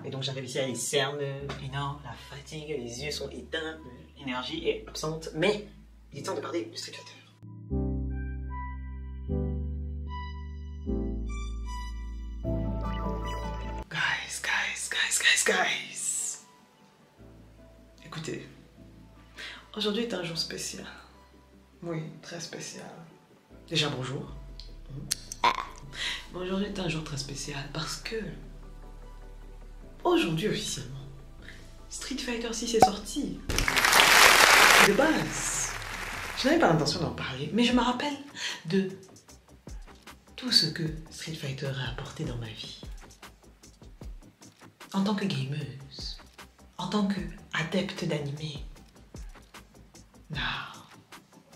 et donc j'arrive ici à les cernes énormes, la fatigue, les yeux sont éteints, l'énergie est absente, mais il est temps de parler de Street Fighter. Guys. Écoutez, aujourd'hui est un jour spécial. Oui, très spécial. Déjà bonjour. Bon, aujourd'hui est un jour très spécial parce que aujourd'hui officiellement, Street Fighter 6 est sorti. De base, je n'avais pas l'intention d'en parler, mais je me rappelle de tout ce que Street Fighter a apporté dans ma vie. En tant que gameuse, en tant qu'adepte d'anime.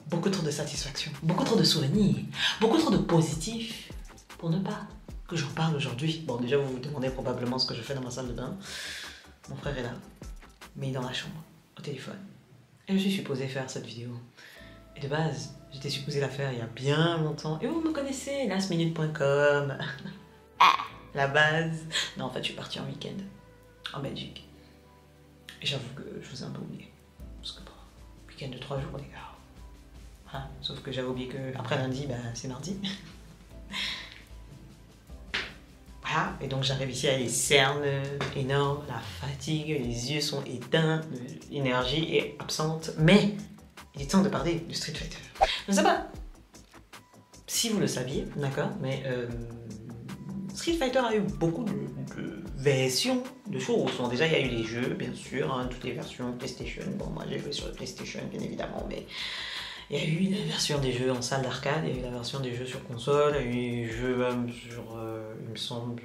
Beaucoup trop de satisfaction, beaucoup trop de souvenirs, beaucoup trop de positifs pour ne pas que j'en parle aujourd'hui. Bon, déjà vous vous demandez probablement ce que je fais dans ma salle de bain. Mon frère est là, mais il est dans la chambre, au téléphone. Et je suis supposée faire cette vidéo. Et de base, j'étais supposée la faire il y a bien longtemps. Et vous me connaissez, lastminute.com. La base. Non, en fait, je suis partie en week-end en Belgique. Et j'avoue que je vous ai un peu oublié. Parce que bon, week-end de 3 jours, les gars. Hein, sauf que j'avais oublié que après lundi, bah, c'est mardi. Voilà, et donc j'arrive ici à les cernes énormes, la fatigue, les yeux sont éteints, l'énergie est absente. Mais il est temps de parler de Street Fighter. Je ne sais pas si vous le saviez, d'accord, mais Street Fighter a eu beaucoup de versions de choses. Bon, déjà, il y a eu les jeux, bien sûr, hein, toutes les versions PlayStation. Bon, moi, j'ai joué sur le PlayStation, bien évidemment, mais il y a eu la version des jeux en salle d'arcade, il y a eu la version des jeux sur console, il y a eu les jeux sur, il me semble,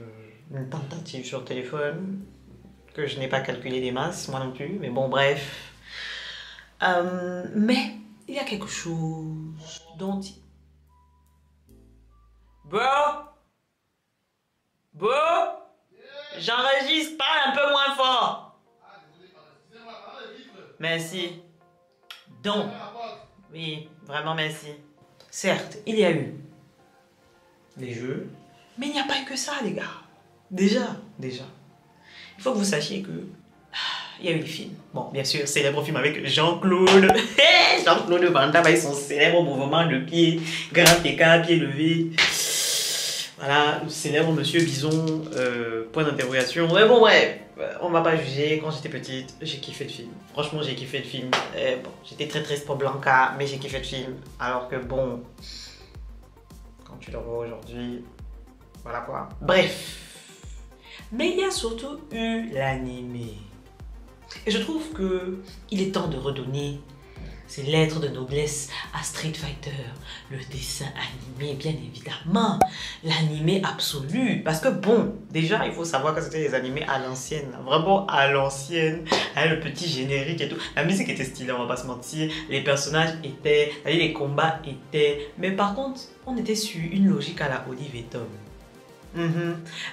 une tentative sur téléphone, que je n'ai pas calculé des masses, moi non plus, mais bon, bref. Mais il y a quelque chose dont... Bro, j'enregistre, parle un peu moins fort. Merci. Donc, oui, vraiment merci. Certes, il y a eu les jeux, mais il n'y a pas eu que ça, les gars. Déjà. Il faut que vous sachiez que il y a eu les films. Bon, bien sûr, célèbre film avec Jean-Claude. Jean-Claude Van Damme avec son célèbre mouvement de pied, grand écart, pied levé. Voilà, le célèbre Monsieur Bison, point d'interrogation. Mais bon, ouais, on va pas juger. Quand j'étais petite, j'ai kiffé le film. Franchement, j'ai kiffé le film. Bon, j'étais très triste pour Blanca, mais j'ai kiffé le film. Alors que bon, quand tu le vois aujourd'hui, voilà quoi. Bref. Mais il y a surtout eu l'anime. Et je trouve que il est temps de redonner ces lettres de noblesse à Street Fighter, le dessin animé bien évidemment, l'animé absolu, parce que bon, déjà il faut savoir que c'était des animés à l'ancienne, vraiment à l'ancienne, avec le petit générique et tout, la musique était stylée, on va pas se mentir, les personnages étaient, les combats étaient, mais par contre, on était sur une logique à la Olive et Tom.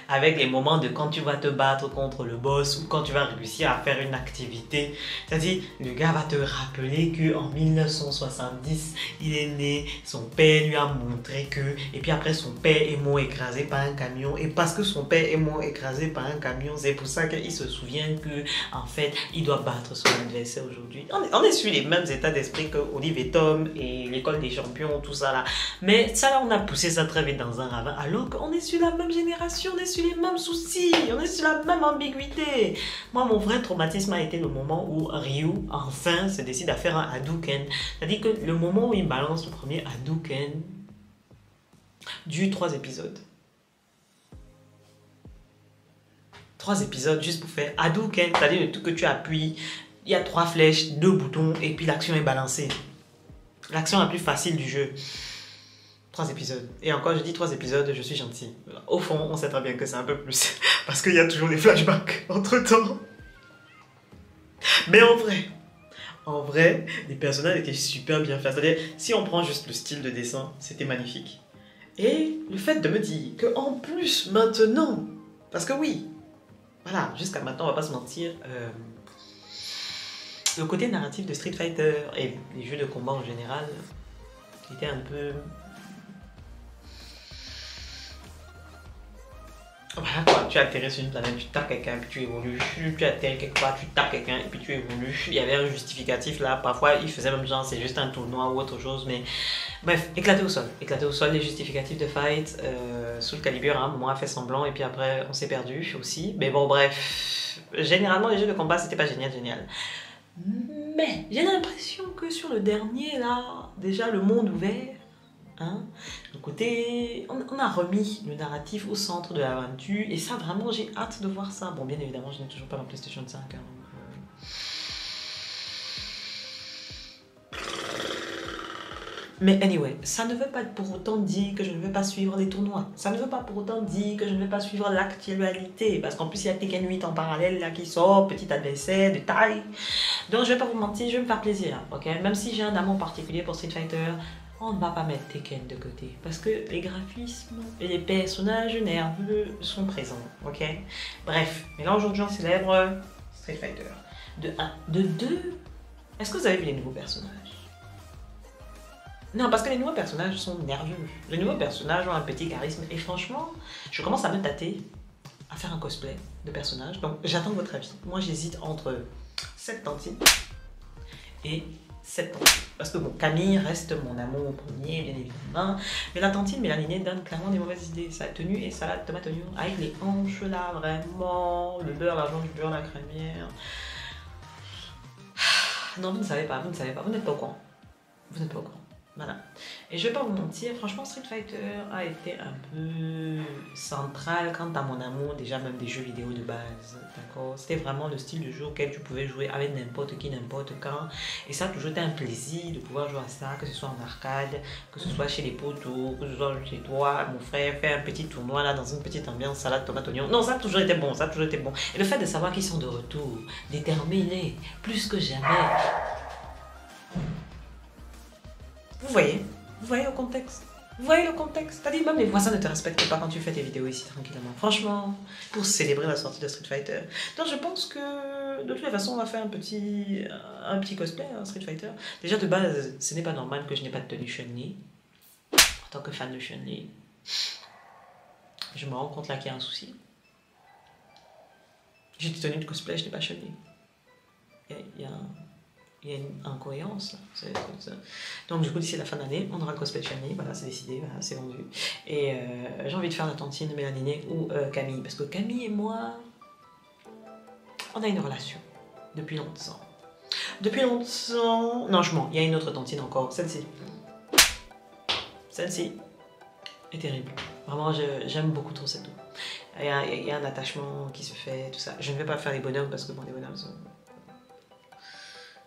Avec les moments de quand tu vas te battre contre le boss ou quand tu vas réussir à faire une activité. C'est-à-dire, le gars va te rappeler qu'en 1970, il est né, son père lui a montré que... Et puis après, son père est mort écrasé par un camion. Et parce que son père est mort écrasé par un camion, c'est pour ça qu'il se souvient que en fait, il doit battre son adversaire aujourd'hui. On est sur les mêmes états d'esprit que Olive et Tom et l'école des champions, tout ça là. Mais ça là, on a poussé ça très vite dans un ravin. Alors qu'on est sur la même génération, on est sur les mêmes soucis, on est sur la même ambiguïté. Moi, mon vrai traumatisme a été le moment où Ryu, enfin, se décide à faire un Hadouken. C'est-à-dire que le moment où il balance le premier Hadouken dure 3 épisodes. 3 épisodes juste pour faire Hadouken, c'est-à-dire le truc que tu appuies, il y a 3 flèches, 2 boutons et puis l'action est balancée. L'action la plus facile du jeu. 3 épisodes. Et encore, je dis 3 épisodes, je suis gentil. Au fond, on sait très bien que c'est un peu plus. Parce qu'il y a toujours des flashbacks entre-temps. Mais en vrai, les personnages étaient super bien faits. C'est-à-dire, si on prend juste le style de dessin, c'était magnifique. Et le fait de me dire qu'en plus, maintenant, parce que oui, voilà, jusqu'à maintenant, on va pas se mentir, le côté narratif de Street Fighter et les jeux de combat en général était un peu... Voilà quoi, tu atterris sur une planète, tu tapes quelqu'un, puis tu évolues. Tu atterris quelque part, tu tapes quelqu'un, et puis tu évolues. Il y avait un justificatif là. Parfois, il faisait même genre, c'est juste un tournoi ou autre chose. Mais bref, éclaté au sol. Éclaté au sol, les justificatifs de fight. Soul Calibur, hein, moi, a fait semblant, et puis après, on s'est perdu aussi. Mais bon, bref. Généralement, les jeux de combat, c'était pas génial. Mais j'ai l'impression que sur le dernier, là, déjà le monde ouvert, hein, le côté, on a remis le narratif au centre de l'aventure, et ça, vraiment, j'ai hâte de voir ça. Bon, bien évidemment, je n'ai toujours pas ma PlayStation 5, hein, Mais anyway, ça ne veut pas pour autant dire que je ne vais pas suivre les tournois. Ça ne veut pas pour autant dire que je ne vais pas suivre l'actualité. Parce qu'en plus, il y a Tekken 8 en parallèle là qui sort, petit adversaire de taille. Donc, je vais pas vous mentir, je vais me faire plaisir. Ok, même si j'ai un amour particulier pour Street Fighter, on ne va pas mettre Tekken de côté. Parce que les graphismes et les personnages nerveux sont présents. Ok, bref, mais là aujourd'hui, on célèbre Street Fighter. De 1. De 2, est-ce que vous avez vu les nouveaux personnages? Non, parce que les nouveaux personnages sont nerveux. Les nouveaux personnages ont un petit charisme. Et franchement, je commence à me tâter à faire un cosplay de personnage. Donc, j'attends votre avis. Moi, j'hésite entre cette tantine et cette tantine. Parce que bon, Camille reste mon amour au premier, bien évidemment. Mais la tantine mélaninée donne clairement des mauvaises idées. Ça a tenu et salade tomate oignon. Avec les hanches là, vraiment. Le beurre, l'argent du beurre, la crémière. Non, vous ne savez pas, vous ne savez pas. Vous n'êtes pas au courant. Vous n'êtes pas au courant. Voilà. Et je vais pas vous mentir, franchement, Street Fighter a été un peu central quant à mon amour, déjà même des jeux vidéo de base, d'accord? C'était vraiment le style de jeu auquel tu pouvais jouer avec n'importe qui, n'importe quand. Et ça a toujours été un plaisir de pouvoir jouer à ça, que ce soit en arcade, que ce soit chez les potos, que ce soit chez toi, mon frère, faire un petit tournoi là, dans une petite ambiance, salade, tomate, oignon. Non, ça a toujours été bon, ça a toujours été bon. Et le fait de savoir qu'ils sont de retour, déterminés, plus que jamais. Vous voyez le contexte. Vous voyez le contexte. C'est-à-dire même les voisins ne te respectent pas quand tu fais tes vidéos ici tranquillement. Franchement, pour célébrer la sortie de Street Fighter. Donc je pense que de toutes les façons, on va faire un petit cosplay à Street Fighter. Déjà de base, ce n'est pas normal que je n'ai pas de tenue Chun-Li. En tant que fan de Chun-Li, je me rends compte là qu'il y a un souci. J'ai des tenues de cosplay, je n'ai pas Chun-Li. Il y a une incohérence. Donc du coup, d'ici la fin d'année, on aura le cosplay de Chun-Li. Voilà, c'est décidé, voilà, c'est vendu. Et j'ai envie de faire la tantine mélaninée ou Camille. Parce que Camille et moi, on a une relation depuis longtemps. Depuis longtemps... Non, je mens, il y a une autre tantine encore. Celle-ci. Celle-ci est terrible. Vraiment, j'aime beaucoup trop cette eau. Il y a un attachement qui se fait, tout ça. Je ne vais pas faire les bonhommes parce que bon, les bonhommes sont...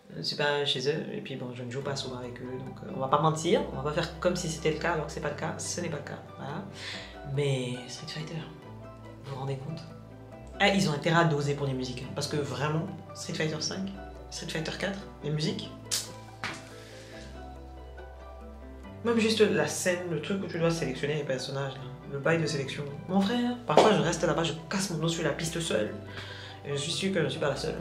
Je ne suis pas chez eux et puis bon, je ne joue pas souvent avec eux, donc on va pas mentir, on va pas faire comme si c'était le cas alors que c'est pas le cas, ce n'est pas le cas, voilà. Mais Street Fighter, vous vous rendez compte? Ah, ils ont intérêt à doser pour les musiques, hein, parce que vraiment, Street Fighter 5, Street Fighter 4, les musiques, même juste la scène, le truc où tu dois sélectionner les personnages, là, le bail de sélection. Mon frère, parfois je reste là-bas, je casse mon dos sur la piste seule, et je suis sûr que je ne suis pas la seule.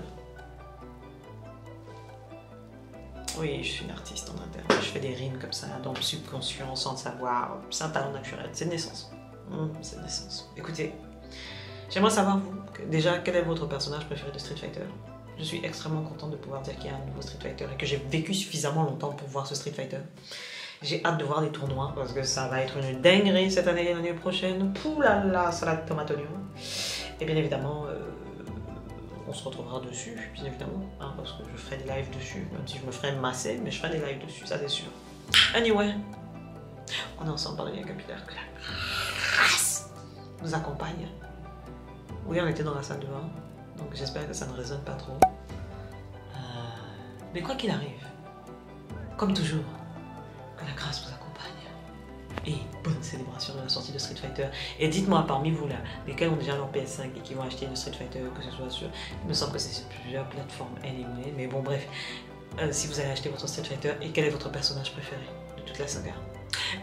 Oui, je suis une artiste en interne. Je fais des rimes comme ça, dans le subconscient, sans le savoir. C'est un talent naturel. C'est de naissance. C'est de naissance. Écoutez, j'aimerais savoir, vous, déjà, quel est votre personnage préféré de Street Fighter? Je suis extrêmement contente de pouvoir dire qu'il y a un nouveau Street Fighter et que j'ai vécu suffisamment longtemps pour voir ce Street Fighter. J'ai hâte de voir les tournois parce que ça va être une dinguerie cette année et l'année prochaine. Poulala, salade tomate oignon. Et bien évidemment... on se retrouvera dessus, bien évidemment, hein, parce que je ferai des lives dessus, même si je me ferai masser, mais je ferai des lives dessus, ça c'est sûr. Anyway, on est ensemble par le lien capillaire, que la grâce nous accompagne. Oui, on était dans la salle de bain, donc j'espère que ça ne résonne pas trop. Mais quoi qu'il arrive, comme toujours, que la grâce vous accompagne. Et bonne célébration de la sortie de Street Fighter. Et dites-moi parmi vous là, lesquels ont déjà leur PS5 et qui vont acheter une Street Fighter, que ce soit sur... Il me semble que c'est sur plusieurs plateformes anyway, mais bon bref. Si vous allez acheter votre Street Fighter, et quel est votre personnage préféré de toute la saga?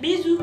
Bisous!